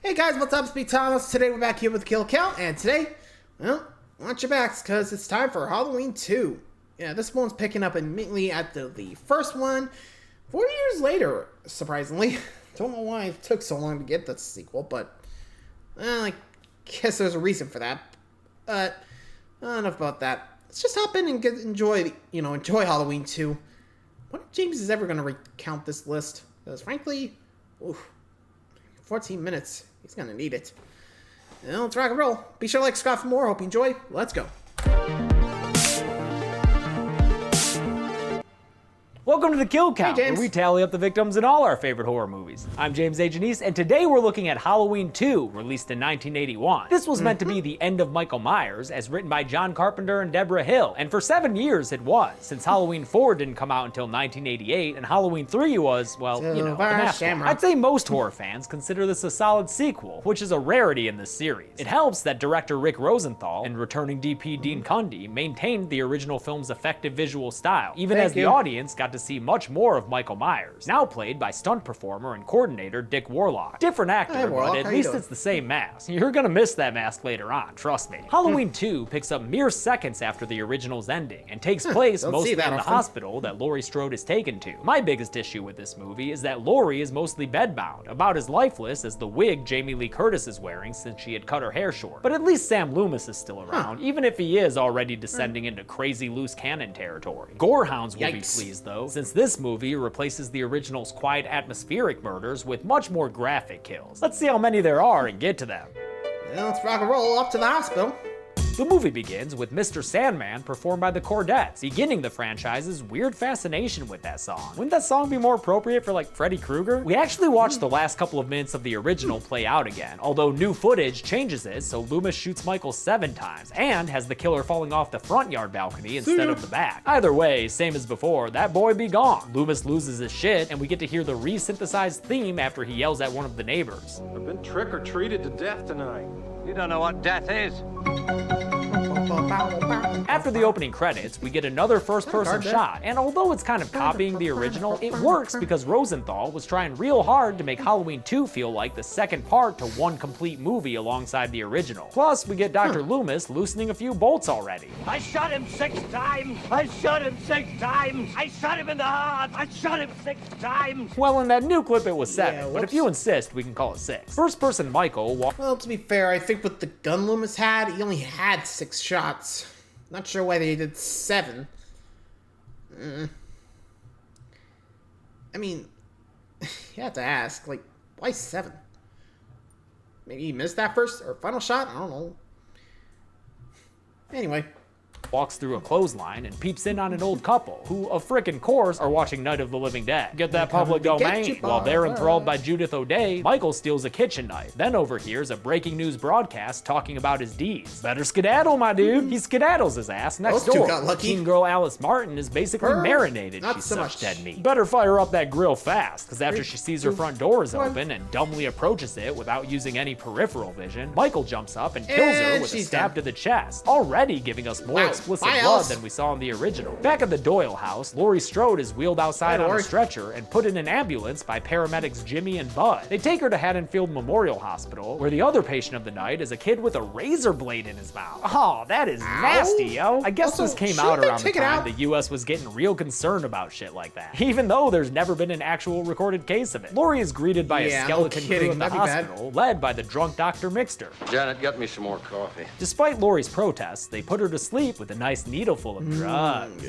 Hey guys, what's up? It's me, Thomas. Today we're back here with Kill Count, and today, well, watch your backs, because it's time for Halloween 2. Yeah, this one's picking up immediately at the first one, 4 years later, surprisingly. Don't know why it took so long to get the sequel, but I guess there's a reason for that. But enough about that. Let's just hop in and enjoy Halloween 2. I wonder if James is ever going to recount this list, because frankly, 14 minutes. He's gonna need it. Now, let's rock and roll. Be sure to like, subscribe for more. Hope you enjoy. Let's go. Welcome to the Kill Count, Hey, where we tally up the victims in all our favorite horror movies. I'm James A. Janice, and today we're looking at Halloween 2, released in 1981. This was meant to be the end of Michael Myers, as written by John Carpenter and Deborah Hill, and for 7 years it was, since Halloween 4 didn't come out until 1988, and Halloween 3 was, well, the mask one. I'd say most horror fans consider this a solid sequel, which is a rarity in this series. It helps that director Rick Rosenthal and returning DP Dean Cundey maintained the original film's effective visual style, even as the audience got to see much more of Michael Myers, now played by stunt performer and coordinator Dick Warlock. Different actor, but at least it's the same mask. You're gonna miss that mask later on, trust me. Halloween 2 picks up mere seconds after the original's ending, and takes place mostly in the hospital that Laurie Strode is taken to. My biggest issue with this movie is that Laurie is mostly bedbound, about as lifeless as the wig Jamie Lee Curtis is wearing since she had cut her hair short. But at least Sam Loomis is still around, even if he is already descending into crazy loose cannon territory. Gorehounds will be pleased though, since this movie replaces the original's quiet atmospheric murders with much more graphic kills. Let's see how many there are and get to them. Now let's rock and roll up to the hospital. The movie begins with Mr. Sandman performed by the Chordettes, beginning the franchise's weird fascination with that song. Wouldn't that song be more appropriate for Freddy Krueger? We actually watched the last couple of minutes of the original play out again, although new footage changes it so Loomis shoots Michael 7 times, and has the killer falling off the front yard balcony instead of the back. Either way, same as before, that boy be gone. Loomis loses his shit, and we get to hear the re-synthesized theme after he yells at one of the neighbors. I've been trick-or-treated to death tonight. You don't know what death is. After the opening credits, we get another first-person shot, and although it's kind of copying the original, it works because Rosenthal was trying real hard to make Halloween 2 feel like the second part to one complete movie alongside the original. Plus, we get Dr. Loomis loosening a few bolts already. I shot him 6 times. I shot him 6 times. I shot him in the heart. I shot him 6 times. Well, in that new clip it was 7, but if you insist, we can call it 6. First-person Michael Well, to be fair, I think with the gun Loomis had, he only had 6 shots. Not sure why they did 7. I mean, you have to ask, why 7? Maybe he missed that first or final shot? I don't know. Anyway. walks through a clothesline and peeps in on an old couple, who, of frickin' course, are watching Night of the Living Dead. Get that public domain. While they're enthralled by Judith O'Day, Michael steals a kitchen knife, then overhears a breaking news broadcast talking about his deeds. Better skedaddle, my dude. He skedaddles his ass next door. Teen girl Alice Martin is basically marinated. She's such dead meat. Better fire up that grill fast, because after she sees her front door is open and dumbly approaches it without using any peripheral vision, Michael jumps up and kills her with a stab to the chest, already giving us more explicit blood than we saw in the original. Back at the Doyle house, Laurie Strode is wheeled outside on a stretcher and put in an ambulance by paramedics Jimmy and Bud. They take her to Haddonfield Memorial Hospital, where the other patient of the night is a kid with a razor blade in his mouth. Oh, that is nasty, yo. I guess this came out around the time the US was getting real concerned about shit like that, even though there's never been an actual recorded case of it. Laurie is greeted by a skeleton crew at the hospital, led by the drunk Dr. Mixter. Janet, get me some more coffee. Despite Laurie's protests, they put her to sleep with a nice needle full of drugs.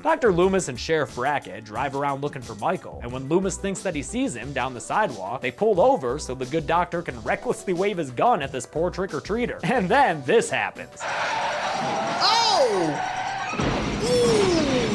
Dr. Loomis and Sheriff Brackett drive around looking for Michael, and when Loomis thinks that he sees him down the sidewalk, they pull over so the good doctor can recklessly wave his gun at this poor trick-or-treater. And then this happens. Oh!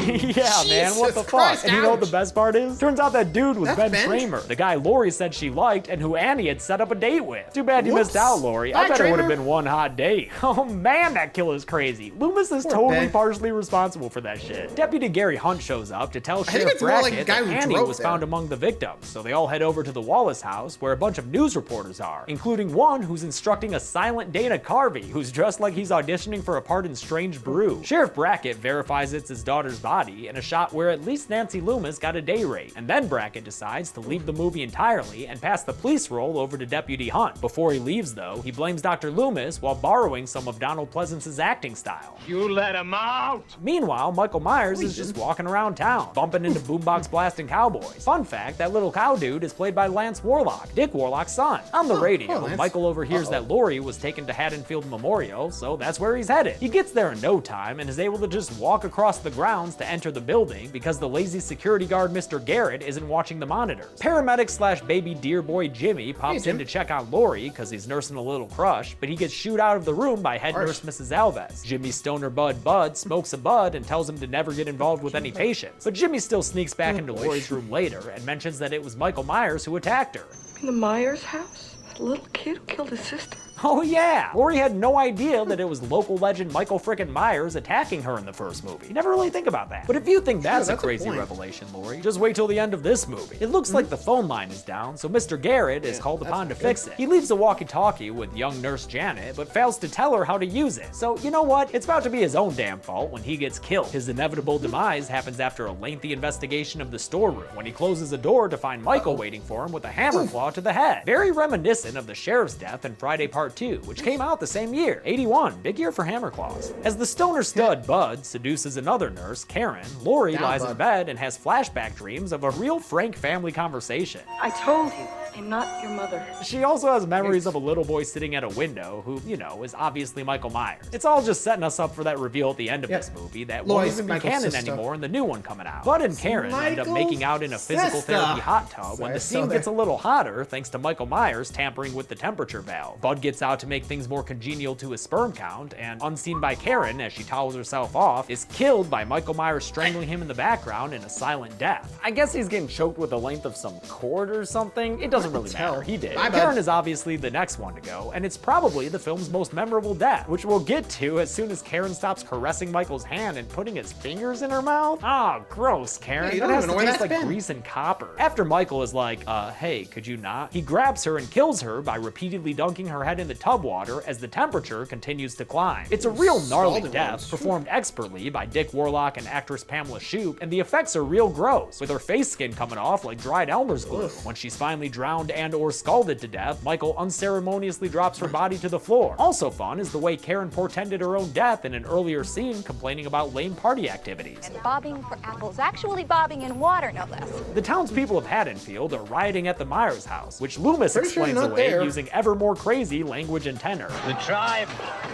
Yeah, man, what the fuck? And you know what the best part is? Turns out that dude was Ben Tramer, the guy Laurie said she liked and who Annie had set up a date with. Too bad you missed out, Laurie. I bet it would have been one hot date. Oh man, that kill is crazy. Loomis is totally partially responsible for that shit. Deputy Gary Hunt shows up to tell Sheriff Brackett that Annie was found among the victims, so they all head over to the Wallace house where a bunch of news reporters are, including one who's instructing a silent Dana Carvey, who's dressed like he's auditioning for a part in Strange Brew. Sheriff Brackett verifies it's his daughter's body, body in a shot where at least Nancy Loomis got a day rate. And then Brackett decides to leave the movie entirely and pass the police role over to Deputy Hunt. Before he leaves though, he blames Dr. Loomis while borrowing some of Donald Pleasance's acting style. You let him out! Meanwhile, Michael Myers is just walking around town, bumping into boombox blasting cowboys. Fun fact, that little cow dude is played by Lance Warlock, Dick Warlock's son. On the radio, Michael overhears that Laurie was taken to Haddonfield Memorial, so that's where he's headed. He gets there in no time and is able to just walk across the grounds to enter the building because the lazy security guard Mr. Garrett isn't watching the monitors. Paramedic slash baby deer boy Jimmy pops in to check on Laurie because he's nursing a little crush, but he gets shooed out of the room by head nurse Mrs. Alves. Jimmy's stoner Bud smokes a bud and tells him to never get involved with any patients. But Jimmy still sneaks back into Laurie's room later and mentions that it was Michael Myers who attacked her. In the Myers house? That little kid who killed his sister? Oh yeah! Laurie had no idea that it was local legend Michael frickin' Myers attacking her in the first movie. You never really think about that. But if you think that's a crazy revelation, Laurie, just wait till the end of this movie. It looks like the phone line is down, so Mr. Garrett is called upon to fix it. He leaves a walkie-talkie with young nurse Janet, but fails to tell her how to use it. So you know what? It's about to be his own damn fault when he gets killed. His inevitable demise happens after a lengthy investigation of the storeroom, when he closes a door to find Michael waiting for him with a hammer claw to the head. Very reminiscent of the sheriff's death in Friday Part 2, which came out the same year, 81, big year for hammer claws. As the stoner stud Bud seduces another nurse, Karen, Laurie lies in bed and has flashback dreams of a real frank family conversation. I told you, I'm not your mother. She also has memories of a little boy sitting at a window who, you know, is obviously Michael Myers. It's all just setting us up for that reveal at the end of this movie that won't even be canon anymore in the new one coming out. Bud and Karen end up making out in a physical therapy hot tub when the scene gets a little hotter thanks to Michael Myers tampering with the temperature valve. Bud gets out to make things more congenial to his sperm count, and unseen by Karen as she towels herself off, is killed by Michael Myers strangling him in the background in a silent death. I guess he's getting choked with the length of some cord or something. It doesn't really matter. He did. Karen is obviously the next one to go, and it's probably the film's most memorable death, which we'll get to as soon as Karen stops caressing Michael's hand and putting his fingers in her mouth. Oh, gross, Karen. Yeah, that has to taste like grease and copper. After Michael is like, hey, could you not? He grabs her and kills her by repeatedly dunking her head in the tub water as the temperature continues to climb. It's a real gnarly death, performed expertly by Dick Warlock and actress Pamela Shoop, and the effects are real gross, with her face skin coming off like dried Elmer's glue. When she's finally drowned and or scalded to death, Michael unceremoniously drops her body to the floor. Also fun is the way Karen portended her own death in an earlier scene complaining about lame party activities. And bobbing for apples, actually bobbing in water, no less. The townspeople of Haddonfield are rioting at the Myers house, which Loomis explains away using ever more crazy language and tenor. The tribe,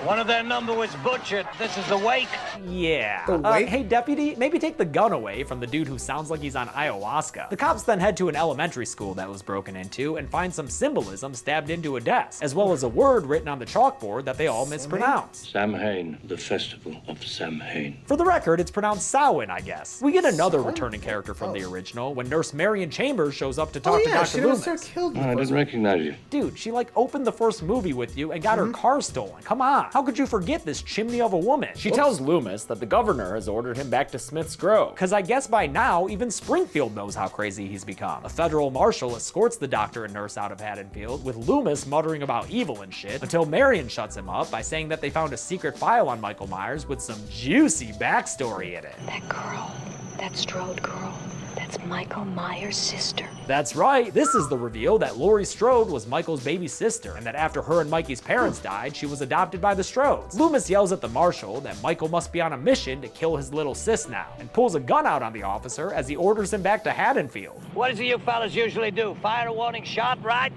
one of their number was butchered. This is the wake. Yeah. Hey, deputy, maybe take the gun away from the dude who sounds like he's on ayahuasca. The cops then head to an elementary school that was broken into and find some symbolism stabbed into a desk, as well as a word written on the chalkboard that they all mispronounce. Samhain, the festival of Samhain. For the record, it's pronounced Samhain, I guess. We get another returning character from the original when Nurse Marion Chambers shows up to talk to Dr. Loomis. I didn't recognize you. Dude, she like opened the first movie with you and got her car stolen. Come on, how could you forget this chimney of a woman? She tells Loomis that the governor has ordered him back to Smith's Grove, cause I guess by now even Springfield knows how crazy he's become. A federal marshal escorts the doctor and nurse out of Haddonfield, with Loomis muttering about evil and shit, until Marion shuts him up by saying that they found a secret file on Michael Myers with some juicy backstory in it. That girl, that Strode girl, that's Michael Myers' sister. That's right, this is the reveal that Laurie Strode was Michael's baby sister, and that after her and Mikey's parents died, she was adopted by the Strodes. Loomis yells at the marshal that Michael must be on a mission to kill his little sis now, and pulls a gun out on the officer as he orders him back to Haddonfield. What does you fellas usually do? Fire a warning shot, right?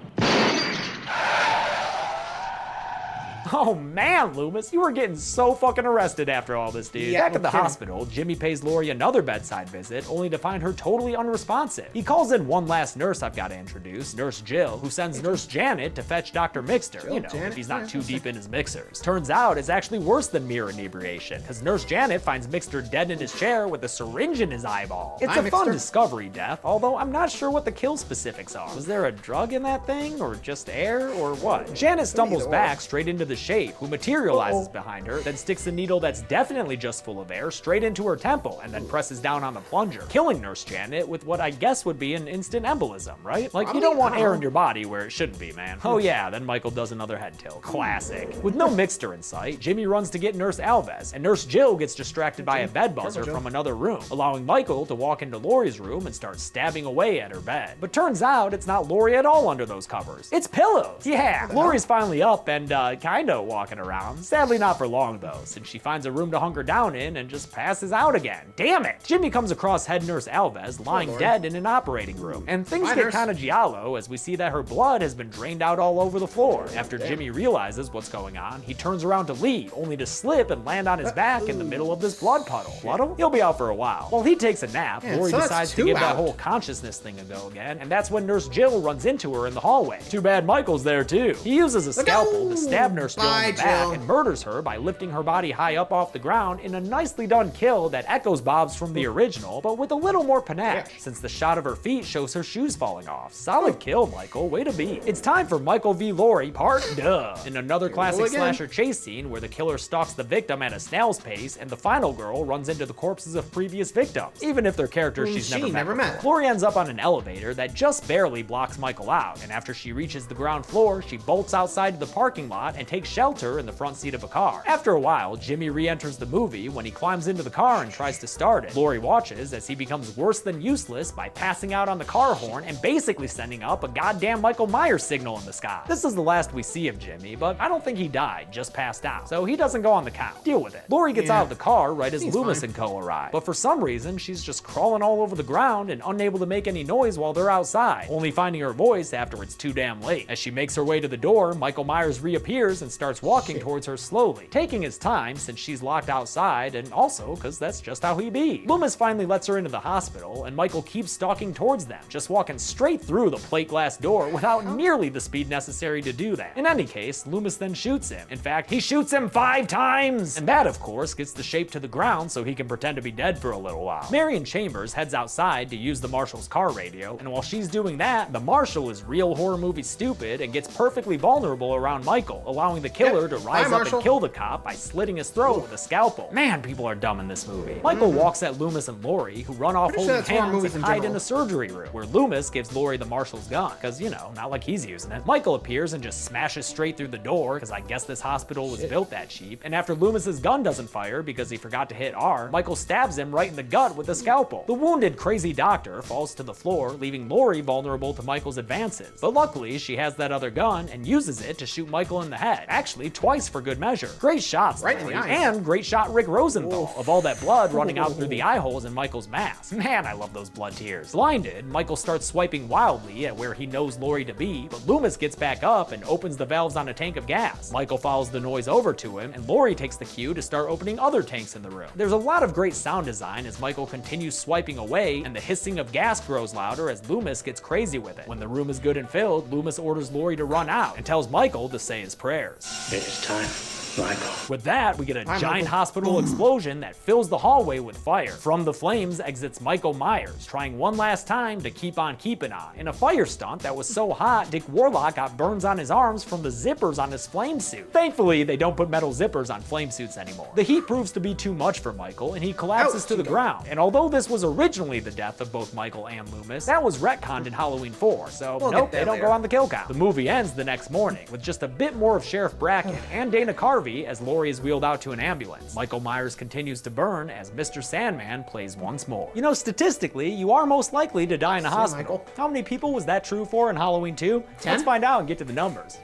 Oh man, Loomis, you were getting so fucking arrested after all this, dude. Back at the hospital, Jimmy pays Laurie another bedside visit, only to find her totally unresponsive. He calls in one last nurse I've got to introduce, Nurse Jill, who sends Nurse Janet to fetch Dr. Mixter, you know, if he's not too deep in his mixers. Turns out it's actually worse than mere inebriation, because Nurse Janet finds Mixter dead in his chair with a syringe in his eyeball. It's a fun discovery death, although I'm not sure what the kill specifics are. Was there a drug in that thing, or just air, or what? Janet stumbles back straight into the shape, who materializes behind her, then sticks a needle that's definitely just full of air straight into her temple, and then presses down on the plunger, killing Nurse Janet with what I guess would be an instant embolism, right? Like, you don't want air in your body where it shouldn't be, man. Oh yeah, then Michael does another head tilt. Classic. With no mixer in sight, Jimmy runs to get Nurse Alves, and Nurse Jill gets distracted by a bed buzzer from another room, allowing Michael to walk into Laurie's room and start stabbing away at her bed. But turns out it's not Laurie at all under those covers. It's pillows. Yeah, Laurie's finally up and kinda walking around. Sadly not for long though, since she finds a room to hunker down in and just passes out again. Damn it! Jimmy comes across head nurse Alves lying dead in an operating room, and things get kinda giallo as we see that her blood has been drained out all over the floor. After Jimmy realizes what's going on, he turns around to leave, only to slip and land on his back in the middle of this blood puddle. Puddle? He'll be out for a while. While he takes a nap, Laurie decides to give that whole consciousness thing a go again, and that's when Nurse Jill runs into her in the hallway. Too bad Michael's there too. He uses a scalpel to stab Nurse Jill in the back and murders her by lifting her body high up off the ground in a nicely done kill that echoes Bob's from the original, but with a little more panache, since the shot of her feet shows her shoes falling off. Solid kill, Michael. Way to be. It's time for Michael v. Laurie Part Duh. In another classic slasher chase scene where the killer stalks the victim at a snail's pace and the final girl runs into the corpses of previous victims, even if they're characters she's never met. Laurie ends up on an elevator that just barely blocks Michael out, and after she reaches the ground floor, she bolts outside to the parking lot and takes shelter in the front seat of a car. After a while, Jimmy re-enters the movie when he climbs into the car and tries to start it. Laurie watches as he becomes worse than useless by passing out on the car horn and basically sending up a goddamn Michael Myers signal in the sky. This is the last we see of Jimmy, but I don't think he died, just passed out, so he doesn't go on the count. Deal with it. Laurie gets out of the car right as Loomis and co arrive, but for some reason, she's just crawling all over the ground and unable to make any noise while they're outside, only finding her voice after it's too damn late. As she makes her way to the door, Michael Myers reappears and starts walking towards her slowly, taking his time since she's locked outside, and also because that's just how he be. Loomis finally lets her into the hospital, and Michael keeps stalking towards them, just walking straight through the plate glass door without nearly the speed necessary to do that. In any case, Loomis then shoots him. In fact, he shoots him 5 times! And that, of course, gets the shape to the ground so he can pretend to be dead for a little while. Marion Chambers heads outside to use the Marshal's car radio, and while she's doing that, the Marshal is real horror movie stupid and gets perfectly vulnerable around Michael, allowing the killer to rise up and kill the cop by slitting his throat with a scalpel. Man, people are dumb in this movie. Michael walks at Loomis and Laurie, who run off holding hands and hide in a surgery room, where Loomis gives Laurie the Marshal's gun, because, you know, not like he's using it. Michael appears and just smashes straight through the door, because I guess this hospital was built that cheap, and after Loomis's gun doesn't fire because he forgot to hit R, Michael stabs him right in the gut with a scalpel. The wounded crazy doctor falls to the floor, leaving Laurie vulnerable to Michael's advances, but luckily she has that other gun and uses it to shoot Michael in the head, actually twice for good measure. Great shots, right in the eye. And great shot Rick Rosenthal of all that blood running out through the eye holes in Michael's mask. Man, I love those blood tears. Blinded, Michael starts swiping wildly at where he knows Laurie to be, but Loomis gets back up and opens the valves on a tank of gas. Michael follows the noise over to him, and Laurie takes the cue to start opening other tanks in the room. There's a lot of great sound design as Michael continues swiping away, and the hissing of gas grows louder as Loomis gets crazy with it. When the room is good and filled, Loomis orders Laurie to run out and tells Michael to say his prayers. It's time, Michael. With that, we get a giant hospital explosion that fills the hallway with fire. From the flames exits Michael Myers, trying one last time to keep on keeping on. In a fire stunt that was so hot, Dick Warlock got burns on his arms from the zippers on his flame suit. Thankfully, they don't put metal zippers on flame suits anymore. The heat proves to be too much for Michael, and he collapses to the ground. And although this was originally the death of both Michael and Loomis, that was retconned in Halloween 4, so nope, they don't go on the kill count. The movie ends the next morning, with just a bit more of Sheriff Brackett and Dana Carvey as Laurie is wheeled out to an ambulance. Michael Myers continues to burn as Mr. Sandman plays once more. You know, statistically, you are most likely to die in a hospital. How many people was that true for in Halloween 2? 10? Let's find out and get to the numbers.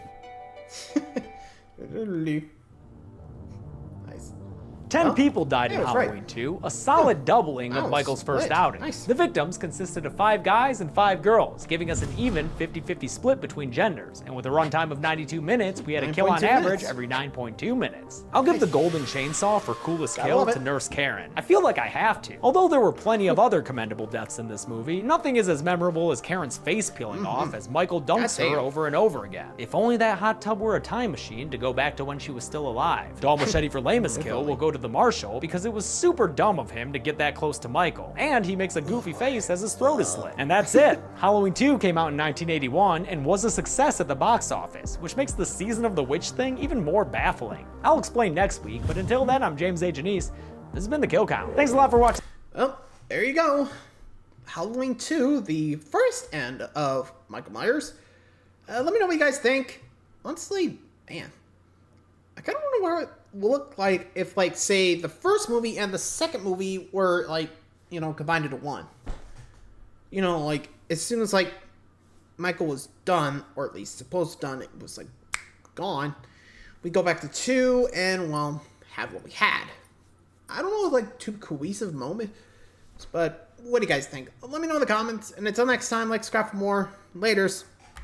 10 people died in Halloween 2, a solid doubling of Michael's first outing. The victims consisted of 5 guys and 5 girls, giving us an even 50-50 split between genders, and with a runtime of 92 minutes, we had a kill on average every 9.2 minutes. I'll give the golden chainsaw for coolest kill to Nurse Karen. I feel like I have to. Although there were plenty of other commendable deaths in this movie, nothing is as memorable as Karen's face peeling off as Michael dunks her over and over again. If only that hot tub were a time machine to go back to when she was still alive. Doll Machete for lamest kill will go to the the Marshal because it was super dumb of him to get that close to Michael, and he makes a goofy face as his throat is slit. And that's it. Halloween 2 came out in 1981 and was a success at the box office, which makes the Season of the Witch thing even more baffling. I'll explain next week, but until then, I'm James A. Janice. This has been The Kill Count. Thanks a lot for watching. Well, there you go. Halloween 2, the first end of Michael Myers. Let me know what you guys think. Honestly, man, I kind of wonder what it would look like if, like, say, the first movie and the second movie were, like, you know, combined into one. You know, like, as soon as, like, Michael was done, or at least supposed to done, it was, like, gone. We go back to 2 and, well, have what we had. I don't know, like, two cohesive moments, but what do you guys think? Let me know in the comments, and until next time, like, subscribe for more. Laters.